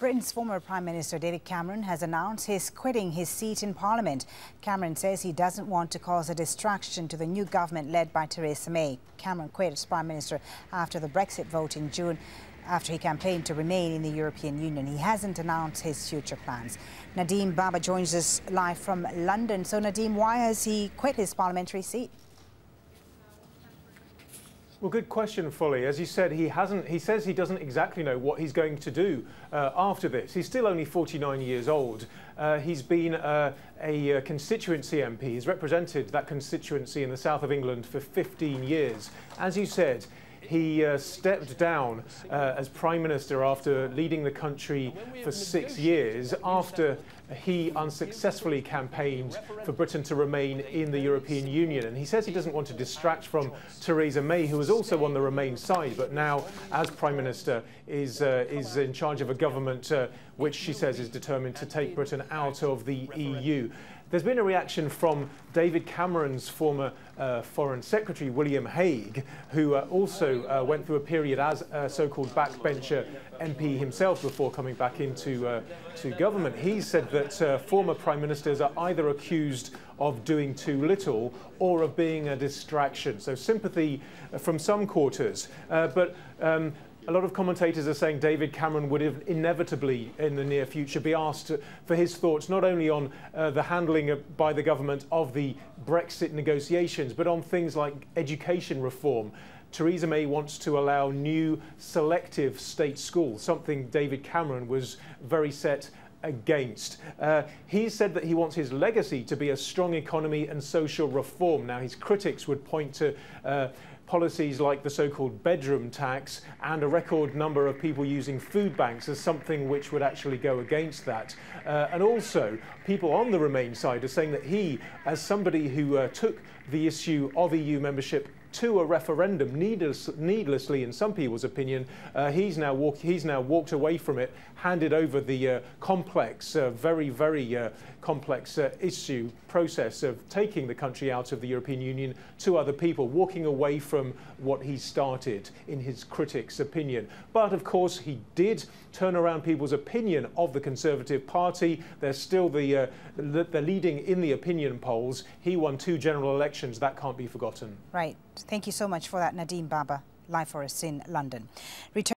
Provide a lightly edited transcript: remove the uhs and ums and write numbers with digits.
Britain's former Prime Minister David Cameron has announced he's quitting his seat in Parliament. Cameron says he doesn't want to cause a distraction to the new government led by Theresa May. Cameron quit as Prime Minister after the Brexit vote in June, after he campaigned to remain in the European Union. He hasn't announced his future plans. Nadim Baba joins us live from London. So Nadim, why has he quit his parliamentary seat? Well, good question, Folly. As you said, he says he doesn't exactly know what he's going to do after this. He's still only 49 years old. He's been a constituency MP. He's represented that constituency in the south of England for 15 years. As you said, he stepped down as Prime Minister after leading the country for 6 years, after he unsuccessfully campaigned for Britain to remain in the European Union. And he says he doesn't want to distract from Theresa May, who was also on the Remain side, but now, as Prime Minister, is in charge of a government which she says is determined to take Britain out of the EU. There's been a reaction from David Cameron's former Foreign Secretary, William Hague, who also went through a period as a so-called backbencher MP himself before coming back into to government. He said that former Prime Ministers are either accused of doing too little or of being a distraction. So sympathy from some quarters. But a lot of commentators are saying David Cameron would inevitably, in the near future, be asked for his thoughts not only on the handling by the government of the Brexit negotiations, but on things like education reform. Theresa May wants to allow new selective state schools, something David Cameron was very set against. He said that he wants his legacy to be a strong economy and social reform. Now, his critics would point to policies like the so-called bedroom tax and a record number of people using food banks as something which would actually go against that. And also, people on the Remain side are saying that he, as somebody who took the issue of EU membership to a referendum needlessly, in some people's opinion, he's now walked away from it, handed over the complex, very complex issue process of taking the country out of the European Union to other people, walking away from what he started, in his critics' opinion. But of course, he did turn around people's opinion of the Conservative Party. They're still they're leading in the opinion polls. He won 2 general elections. That can't be forgotten. Right. Thank you so much for that, Nadim Baba, live for us in London.